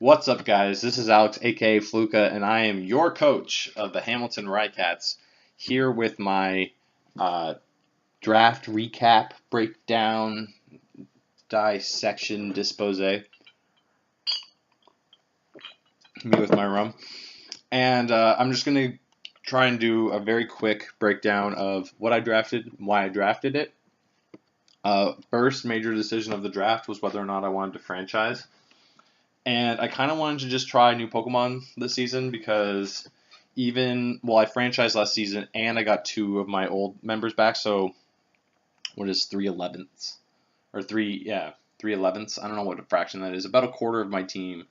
What's up, guys? This is Alex, aka Fluka, and I am your coach of the Hamilton Rycats, here with my uh, draft recap, breakdown, dissection, dispose, me with my rum. And I'm just going to try and do a very quick breakdown of what I drafted, why I drafted it. First major decision of the draft was whether or not I wanted to franchise. And I kind of wanted to just try new Pokemon this season because I franchised last season and I got two of my old members back. So what is 3/11ths? Or 3/11ths? I don't know what a fraction that is. About a quarter of my team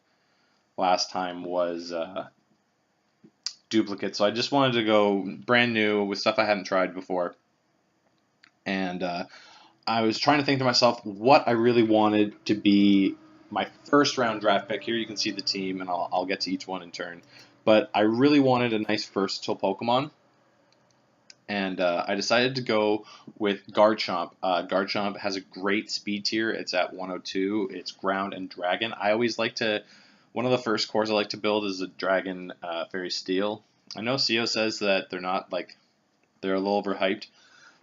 last time was duplicate. So I just wanted to go brand new with stuff I hadn't tried before. And I was trying to think to myself what I really wanted to be my first round draft pick. Here you can see the team, and I'll get to each one in turn. But I really wanted a nice versatile Pokemon, and I decided to go with Garchomp. Garchomp has a great speed tier. It's at 102. It's Ground and Dragon. One of the first cores I like to build is a Dragon Fairy Steel. I know CEO says that they're a little overhyped,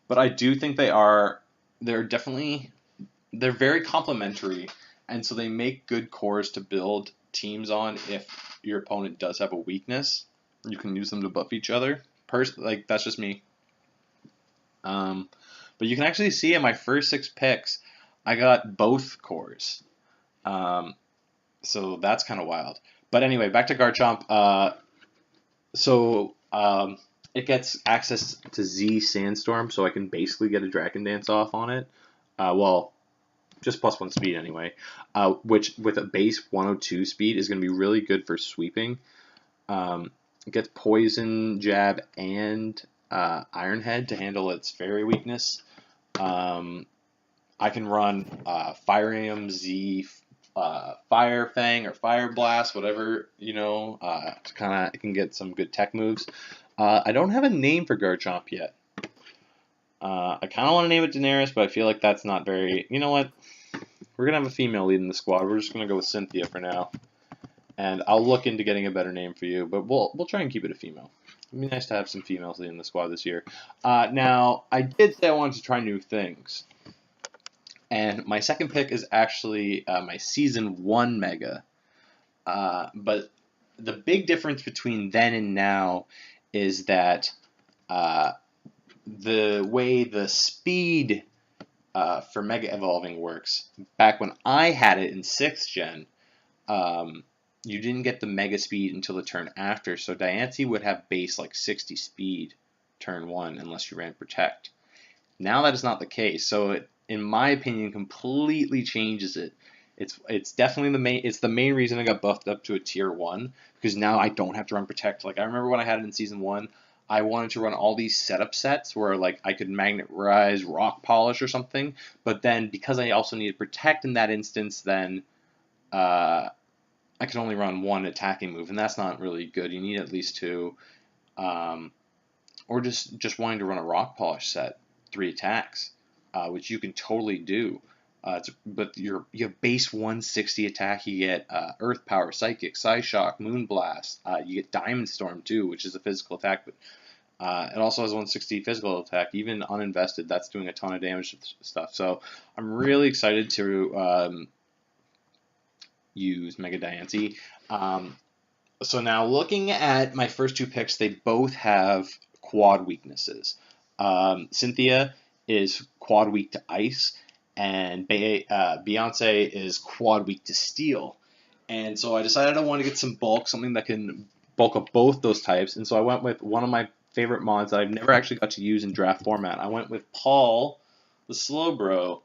but I do think they are. They're very complementary, and so they make good cores to build teams on if your opponent does have a weakness. You can use them to buff each other. That's just me. But you can actually see in my first 6 picks, I got both cores. So that's kind of wild. But anyway, back to Garchomp. It gets access to Z Sandstorm, so I can basically get a Dragon Dance off on it. Just +1 speed anyway. Which with a base 102 speed is going to be really good for sweeping. It gets Poison, Jab, and Iron Head to handle its fairy weakness. I can run Fire Am, Z, Fire Fang, or Fire Blast, whatever, it can get some good tech moves. I don't have a name for Garchomp yet. I kind of want to name it Daenerys, but I feel like that's not very... You know what? We're going to have a female lead in the squad. We're just going to go with Cynthia for now. And I'll look into getting a better name for you, but we'll try and keep it a female. It'd be nice to have some females leading the squad this year. Now, I did say I wanted to try new things. And my second pick is actually my Season 1 Mega. But the big difference between then and now is that the way the speed for Mega Evolving works, back when I had it in 6th Gen, you didn't get the Mega Speed until the turn after, so Diancie would have base 60 speed turn 1 unless you ran Protect. Now that is not the case, so it, in my opinion, completely changes it. It's definitely the main reason I got buffed up to a tier 1, because now I don't have to run Protect. I remember when I had it in Season 1, I wanted to run all these setup sets where I could Magnet Rise, Rock Polish or something, but then because I also needed Protect in that instance, then I can only run one attacking move, and that's not really good. You need at least 2, or just wanting to run a Rock Polish set, 3 attacks, which you can totally do. But you have base 160 attack. You get Earth Power, Psychic, Psyshock, Moonblast. You get Diamond Storm too, which is a physical attack, but it also has 160 physical attack. Even uninvested, that's doing a ton of damage stuff. So I'm really excited to use Mega Diancie. So now looking at my first 2 picks, they both have quad weaknesses. Cynthia is quad weak to Ice, and Beyonce is quad weak to Steel. And so I decided I wanted to get some bulk, something that can bulk up both those types. And so I went with one of my favorite mods that I've never actually got to use in draft format. I went with Paul, the Slowbro.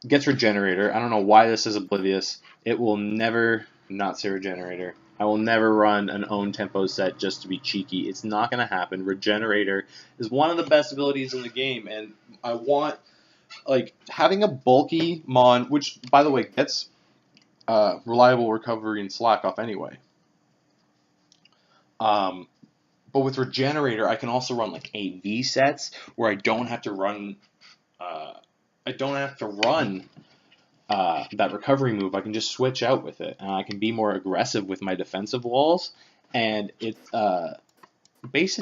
Gets Regenerator. I don't know why this is oblivious. It will never not say Regenerator. I will never run an own tempo set just to be cheeky. It's not going to happen. Regenerator is one of the best abilities in the game, and I want having a bulky mon, which by the way gets reliable recovery and slack off anyway. But with Regenerator, I can also run AV sets where I don't have to run. that recovery move, I can just switch out with it, and I can be more aggressive with my defensive walls. And its base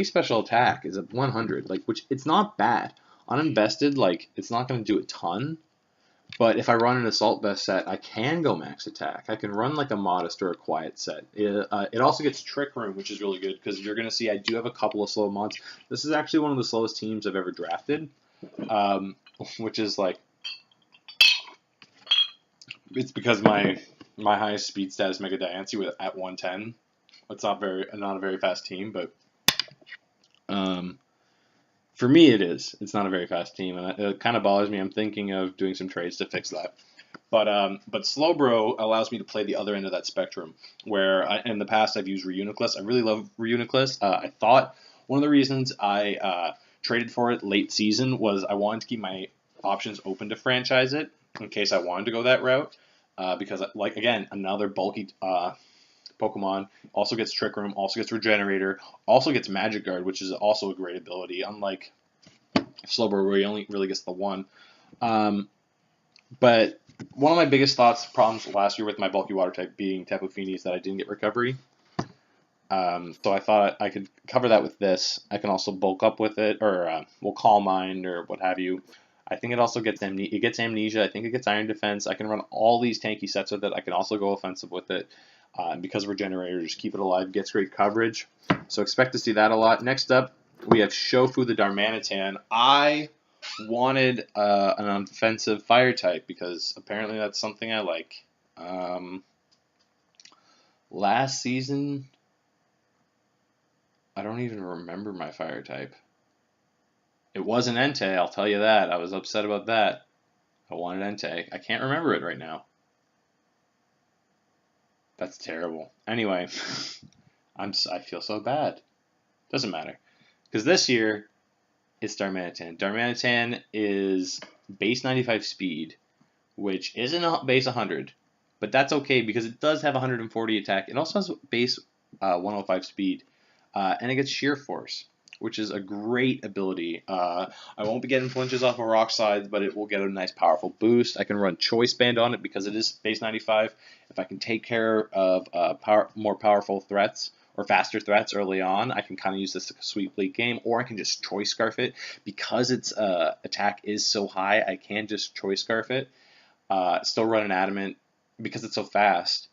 special attack is at 100, like, which it's not bad. Uninvested, like, it's not going to do a ton, but if I run an assault vest set, I can go max attack. I can run like a modest or a quiet set. It also gets trick room, which is really good because you're going to see I do have a couple of slow mods. This is actually one of the slowest teams I've ever drafted, which is like, it's because my highest speed stat is Mega Diancie with at 110. It's not a very fast team, but for me it is. It's not a very fast team, and it kind of bothers me. I'm thinking of doing some trades to fix that. But Slowbro allows me to play the other end of that spectrum, where in the past I've used Reuniclus. I really love Reuniclus. I thought one of the reasons I traded for it late season was I wanted to keep my options open to franchise it in case I wanted to go that route. Because, like, again, another bulky Pokemon, also gets Trick Room, also gets Regenerator, also gets Magic Guard, which is also a great ability, unlike Slowbro where he only really gets the one. But one of my biggest problems last year with my bulky water type being Tapu Fini is that I didn't get recovery. So I thought I could cover that with this. I can also bulk up with it, or we'll Calm Mind or what have you. I think it also gets Amnesia. I think it gets Iron Defense. I can run all these tanky sets with it. I can also go offensive with it. And because Regenerator, just keep it alive, gets great coverage. So expect to see that a lot. Next up, we have Shofu the Darmanitan. I wanted an offensive fire type because apparently that's something I like. Last season, I don't even remember my fire type. It wasn't Entei, I'll tell you that. I was upset about that. I wanted Entei. I can't remember it right now. That's terrible. Anyway, I feel so bad. Doesn't matter. Because this year, it's Darmanitan. Darmanitan is base 95 speed, which isn't base 100. But that's okay because it does have 140 attack. It also has base 105 speed. And it gets Sheer Force, which is a great ability. I won't be getting flinches off of rock sides, but it will get a nice powerful boost. I can run Choice Band on it because it is base 95. If I can take care of more powerful threats or faster threats early on, I can kind of use this like a sweep late game, or I can just Choice Scarf it. Because its attack is so high, I can just Choice Scarf it. Still run an Adamant because it's so fast,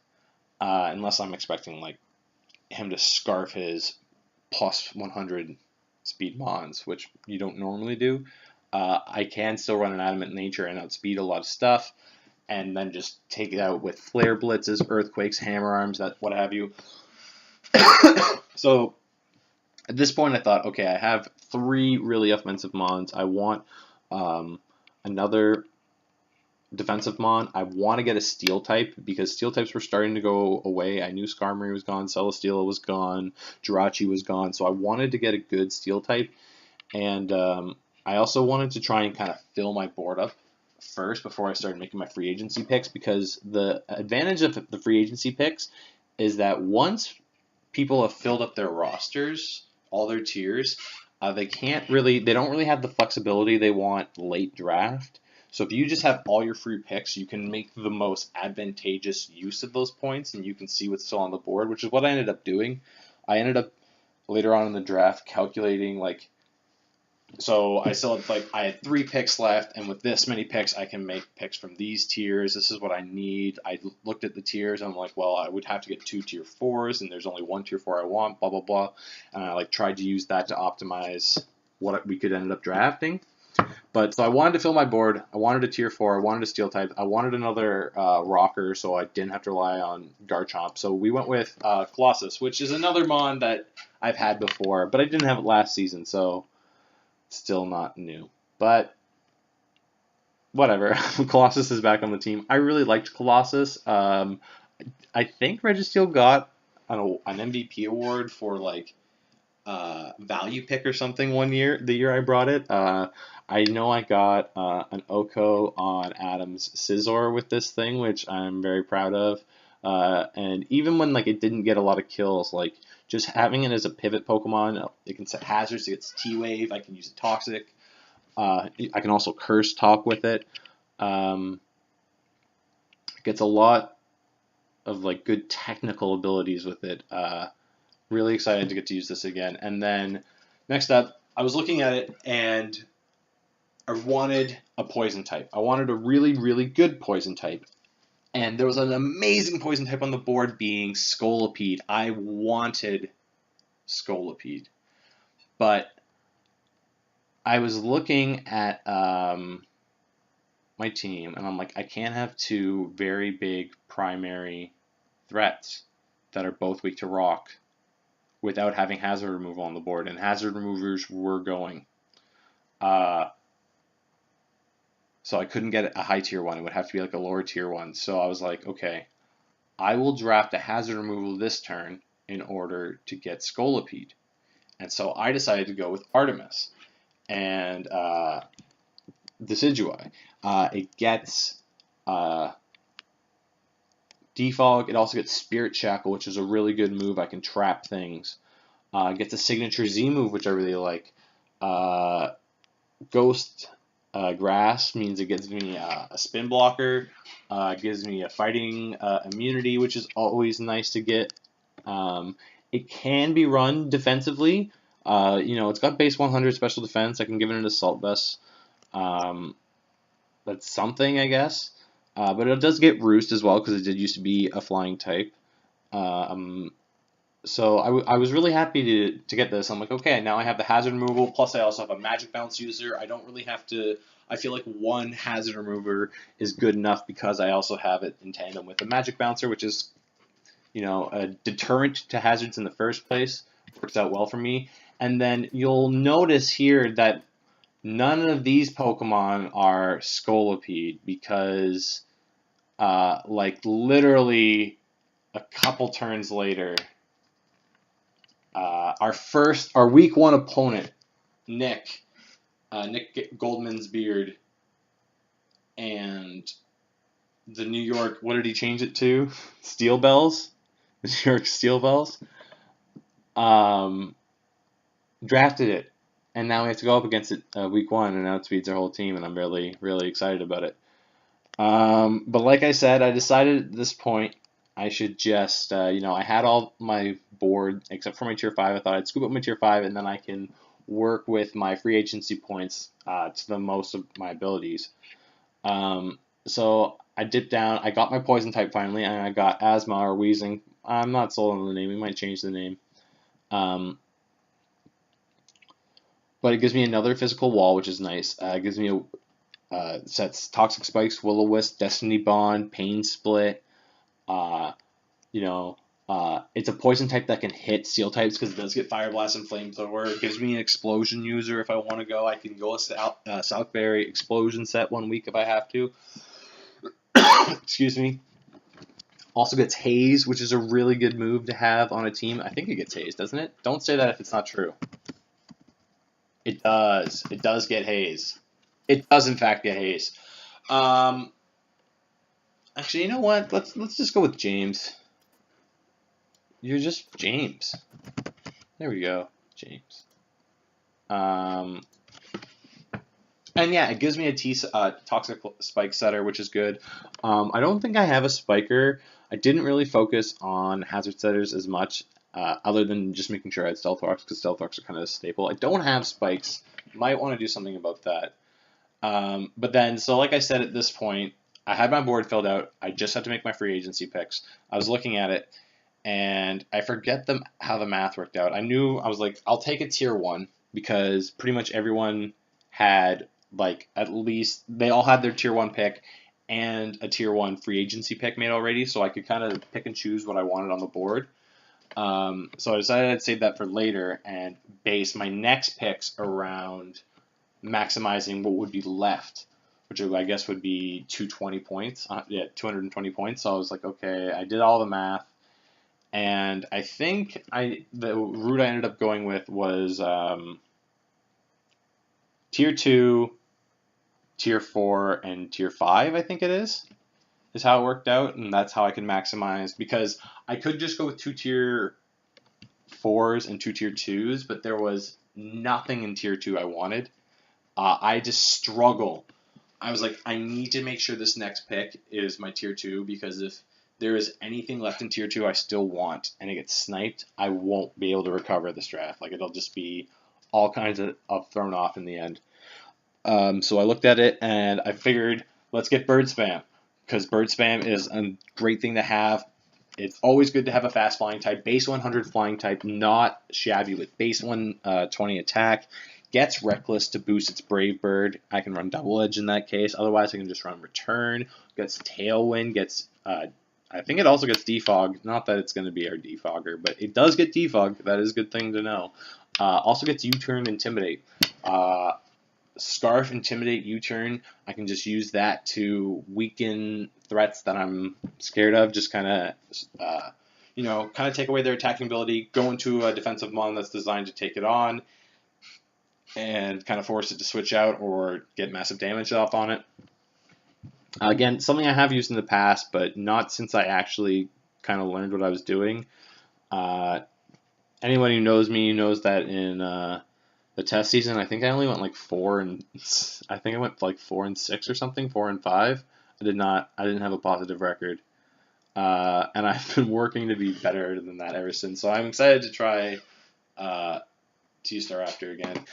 unless I'm expecting like him to scarf his plus 100 speed Mons, which you don't normally do. I can still run an Adamant Nature and outspeed a lot of stuff, and then just take it out with Flare Blitzes, Earthquakes, Hammer Arms, that what have you. So at this point, I thought, okay, I have 3 really offensive Mons. I want another defensive Mon. I want to get a Steel type because Steel types were starting to go away. I knew Skarmory was gone, Celesteela was gone, Jirachi was gone, so I wanted to get a good Steel type. And I also wanted to try and kind of fill my board up first before I started making my free agency picks, because the advantage of the free agency picks is that once people have filled up their rosters, all their tiers, they don't really have the flexibility they want late draft. So if you just have all your free picks, you can make the most advantageous use of those points, and you can see what's still on the board, which is what I ended up doing. I ended up later on in the draft calculating, like, so I still had, I had 3 picks left, and with this many picks, I can make picks from these tiers. This is what I need. I looked at the tiers, and I'm like, well, I would have to get 2 tier 4s, and there's only 1 tier 4 I want, blah, blah, blah. And I tried to use that to optimize what we could end up drafting. But so I wanted to fill my board. I wanted a tier 4. I wanted a Steel type. I wanted another rocker, so I didn't have to rely on Garchomp. So we went with Colossus, which is another Mon that I've had before, but I didn't have it last season, so still not new. But whatever. Colossus is back on the team. I really liked Colossus. I think Registeel got an MVP award for value pick or something one year, the year I brought it. I know I got an Oko on Adam's Scizor with this thing, which I'm very proud of. And even when it didn't get a lot of kills, just having it as a pivot Pokemon, it can set hazards. It gets T-Wave. I can use it Toxic. I can also Curse Talk with it. Gets a lot of like good technical abilities with it. Really excited to get to use this again. And then next up, I was looking at it and I wanted a poison type. I wanted a really, really good poison type. And there was an amazing poison type on the board being Scolipede. I wanted Scolipede. But I was looking at my team, and I'm like, I can't have two very big primary threats that are both weak to rock without having hazard removal on the board, and hazard removers were going. So I couldn't get a high tier one. It would have to be like a lower tier one. So I was like, okay, I will draft a hazard removal this turn in order to get Scolipede. And so I decided to go with Artemis and Decidueye. It gets Defog. It also gets Spirit Shackle, which is a really good move. I can trap things. It gets a signature Z move, which I really like. Ghost Grass means it gives me a spin blocker. Gives me a fighting immunity, which is always nice to get. It can be run defensively. It's got base 100 special defense. I can give it an assault vest. That's something, I guess. But it does get Roost as well, because it did used to be a flying type. So I was really happy to get this. I'm like, okay, now I have the hazard removal, plus I also have a magic bounce user. I don't really have to, I feel like one hazard remover is good enough because I also have it in tandem with the magic bouncer, which is, a deterrent to hazards in the first place. Works out well for me. And then you'll notice here that none of these Pokemon are Scolipede because, literally a couple turns later, our week one opponent, Nick Goldman's Beard, and the New York, what did he change it to? Steel Bells? The New York Steel Bells? Drafted it. And now we have to go up against it week one, and outspeeds our whole team, and I'm really, really excited about it. But like I said, I decided at this point I should just, I had all my board except for my tier 5. I thought I'd scoop up my tier 5, and then I can work with my free agency points to the most of my abilities. So I dipped down. I got my poison type finally, and I got Asthma or Wheezing. I'm not sold on the name. We might change the name. But it gives me another physical wall, which is nice. It gives me sets Toxic Spikes, Will-O-Wisp, Destiny Bond, Pain Split. It's a poison type that can hit steel types because it does get Fire Blast and Flamethrower. It gives me an explosion user if I want to go. I can go a Southberry explosion set 1 week if I have to. Excuse me. Also gets Haze, which is a really good move to have on a team. I think it gets Haze, doesn't it? Don't say that if it's not true. It does. It does get Haze. It does, in fact, get Haze. Actually, you know what? Let's just go with James. You're just James. There we go, James. And yeah, it gives me a Toxic Spike setter, which is good. I don't think I have a Spiker. I didn't really focus on hazard setters as much, other than just making sure I had Stealth Rocks, because Stealth Rocks are kind of a staple. I don't have Spikes. Might want to do something about that. But then, so like I said, at this point, I had my board filled out. I just had to make my free agency picks. I was looking at it, and I forget how the math worked out. I was like, I'll take a tier 1, because pretty much everyone had, at least, they all had their tier 1 pick and a tier 1 free agency pick made already, so I could kind of pick and choose what I wanted on the board. So I decided I'd save that for later and base my next picks around maximizing what would be left, which I guess would be 220 points. 220 points. So I was like, okay, I did all the math, and I think the route I ended up going with was tier 2, tier 4, and tier 5. I think it is how it worked out, and that's how I can maximize, because I could just go with 2 tier 4s and 2 tier 2s, but there was nothing in tier 2 I wanted. I just struggle I was like, I need to make sure this next pick is my tier 2, because if there is anything left in tier 2 I still want and it gets sniped, I won't be able to recover this draft. Like, it'll just be all kinds of thrown off in the end. So I looked at it and I figured, let's get bird spam, because bird spam is a great thing to have. It's always good to have a fast flying type. Base 100 flying type, not shabby, with base 120 attack. Gets reckless to boost its brave bird. I can run double edge in that case. Otherwise, I can just run return. Gets tailwind. Gets I think it also gets defog. Not that it's going to be our defogger, but it does get defog. That is a good thing to know. Also gets U-turn, intimidate. Scarf, intimidate, U-turn. I can just use that to weaken threats that I'm scared of. Just kind of take away their attacking ability. Go into a defensive mon that's designed to take it on, and kind of force it to switch out or get massive damage off on it. Again, something I have used in the past, but not since I actually kind of learned what I was doing. Anyone who knows me knows that in the test season, I think I only went like 4 and I think I went like 4 and 6 or something, 4 and 5. I didn't have a positive record, and I've been working to be better than that ever since. So I'm excited to try T-Star Raptor again.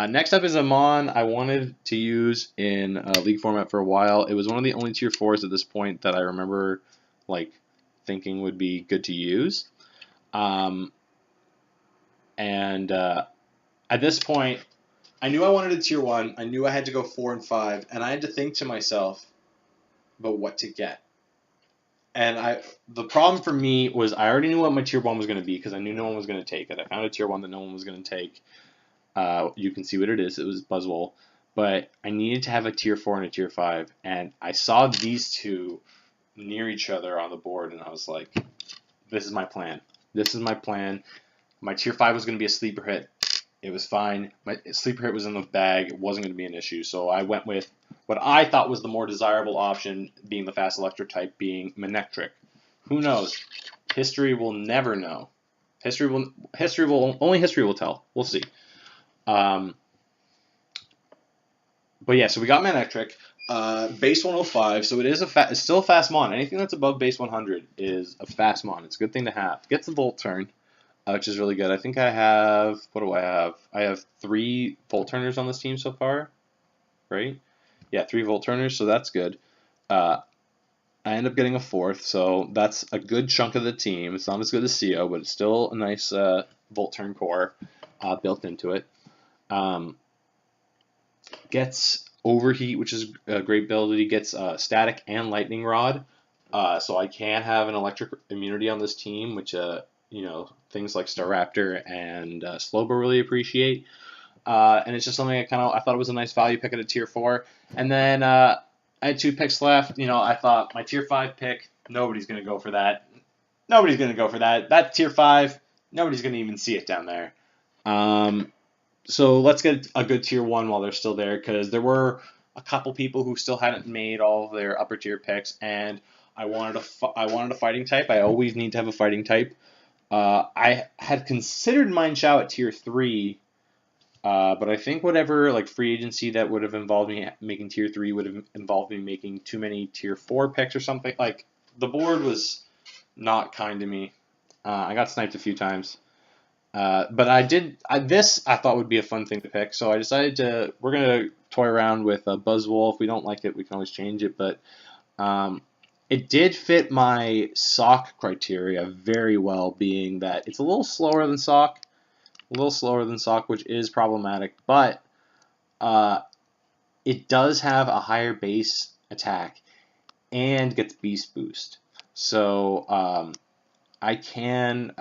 Next up is a mon I wanted to use in league format for a while. It was one of the only tier 4s at this point that I remember like thinking would be good to use. At this point, I knew I wanted a tier 1. I knew I had to go 4 and 5, and I had to think to myself about what to get. And the problem for me was I already knew what my tier 1 was going to be, because I knew no one was going to take it. I found a tier 1 that no one was going to take. You can see what it is. It was Buzzwole. But I needed to have a tier 4 and a tier 5. And I saw these two near each other on the board, and I was like, this is my plan. This is my plan. My tier 5 was going to be a sleeper hit. It was fine. My sleeper hit was in the bag. It wasn't going to be an issue. So I went with what I thought was the more desirable option, being the fast electric type, being Manectric. Who knows? History will never know. Only history will tell. We'll see. But yeah, so we got Manectric. Base 105, so it is it's still a fast mon. Anything that's above base 100 is a fast mon. It's a good thing to have. Gets a Volt Turn, which is really good. I think I have, what do I have? I have 3 Volt Turners on this team so far, right? Yeah, 3 Volt Turners, so that's good. I end up getting a 4th, so that's a good chunk of the team. It's not as good as CO, but it's still a nice Volt Turn core built into it. Gets Overheat, which is a great ability. Gets Static and Lightning Rod, so I can have an electric immunity on this team, which things like Staraptor and Slowbro really appreciate. And it's just something I thought it was a nice value pick at a tier 4. And then I had 2 picks left. I thought my tier 5 pick, nobody's gonna go for that. Nobody's gonna go for that. That tier 5, nobody's gonna even see it down there. So let's get a good tier 1 while they're still there, because there were a couple people who still hadn't made all of their upper tier picks, and I wanted a fighting type. I always need to have a fighting type. I had considered Mineshaw at tier 3, but I think whatever free agency that would have involved me making tier 3 would have involved me making too many tier 4 picks or something. The board was not kind to me. I got sniped a few times. But this I thought would be a fun thing to pick, so I decided we're going to toy around with Buzzwole. If we don't like it, we can always change it, but it did fit my sock criteria very well, being that it's a little slower than sock, which is problematic, but it does have a higher base attack and gets beast boost. So I can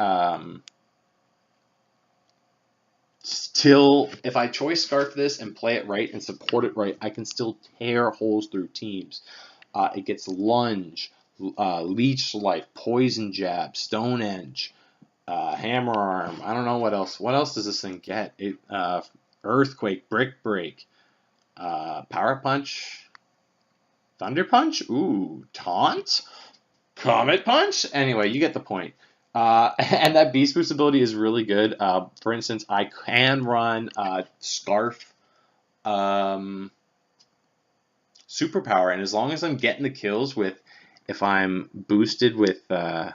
still, if I choice scarf this and play it right and support it right, I can still tear holes through teams. It gets lunge, leech life, poison jab, stone edge, hammer arm. I don't know what else. What else does this thing get? Earthquake, brick break, power punch, thunder punch. Ooh, taunt, comet punch. Anyway, you get the point. And that beast boost ability is really good. For instance, I can run Scarf superpower, and as long as I'm getting the kills with, if I'm boosted with my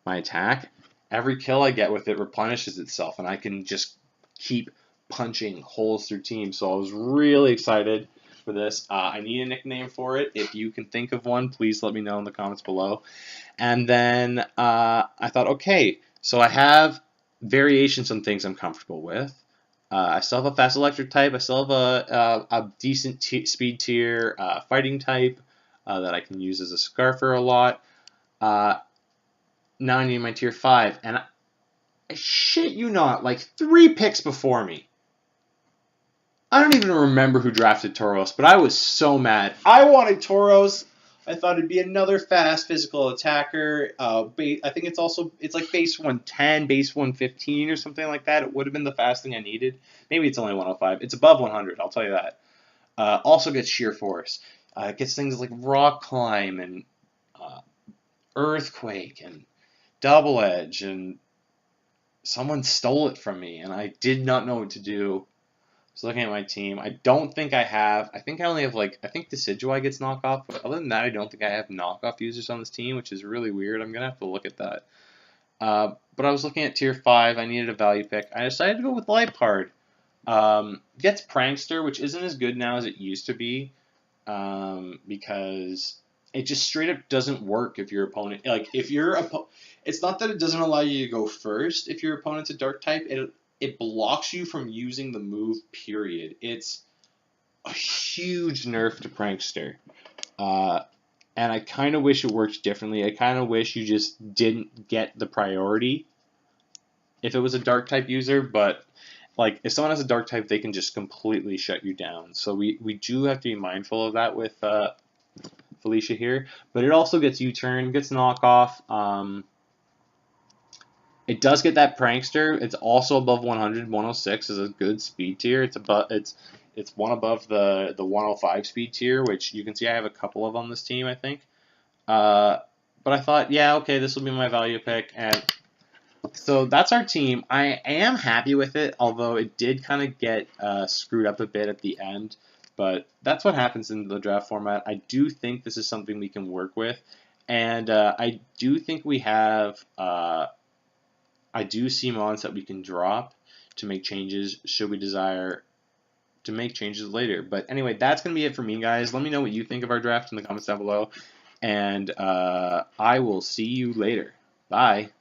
attack, every kill I get with it replenishes itself, and I can just keep punching holes through teams. So I was really excited for this. I need a nickname for it. If you can think of one, please let me know in the comments below. And then I thought, okay, so I have variations on things I'm comfortable with. I still have a fast electric type. I still have a decent speed tier fighting type that I can use as a scarfer a lot. Now I need my tier 5, and I shit you not, like 3 picks before me, I don't even remember who drafted Tauros, but I was so mad. I wanted Tauros. I thought it'd be another fast physical attacker. I think it's like base 110, base 115 or something like that. It would have been the fast thing I needed. Maybe it's only 105. It's above 100, I'll tell you that. Also gets sheer force. It gets things like rock climb and earthquake and double edge, and someone stole it from me and I did not know what to do. I was looking at my team. I don't think I have. I think I only have I think Decidueye gets knockoff, but other than that, I don't think I have knockoff users on this team, which is really weird. I'm gonna have to look at that. But I was looking at tier 5. I needed a value pick. I decided to go with Lipard. Gets Prankster, which isn't as good now as it used to be, because it just straight up doesn't work if your opponent, it's not that it doesn't allow you to go first if your opponent's a dark type. It blocks you from using the move, period. It's a huge nerf to Prankster. And I kind of wish it worked differently. I kind of wish you just didn't get the priority if it was a dark type user, but if someone has a dark type, they can just completely shut you down. So we do have to be mindful of that with Felicia here. But it also gets U-turn, gets knockoff. It does get that Prankster. It's also above 100. 106 is a good speed tier. It's one above the 105 speed tier, which you can see I have a couple of on this team, I think. But I thought, yeah, okay, this will be my value pick. And so that's our team. I am happy with it, although it did kind of get screwed up a bit at the end. But that's what happens in the draft format. I do think this is something we can work with. And I do think we have... I do see mods that we can drop to make changes should we desire to make changes later. But anyway, that's going to be it for me, guys. Let me know what you think of our draft in the comments down below. And I will see you later. Bye.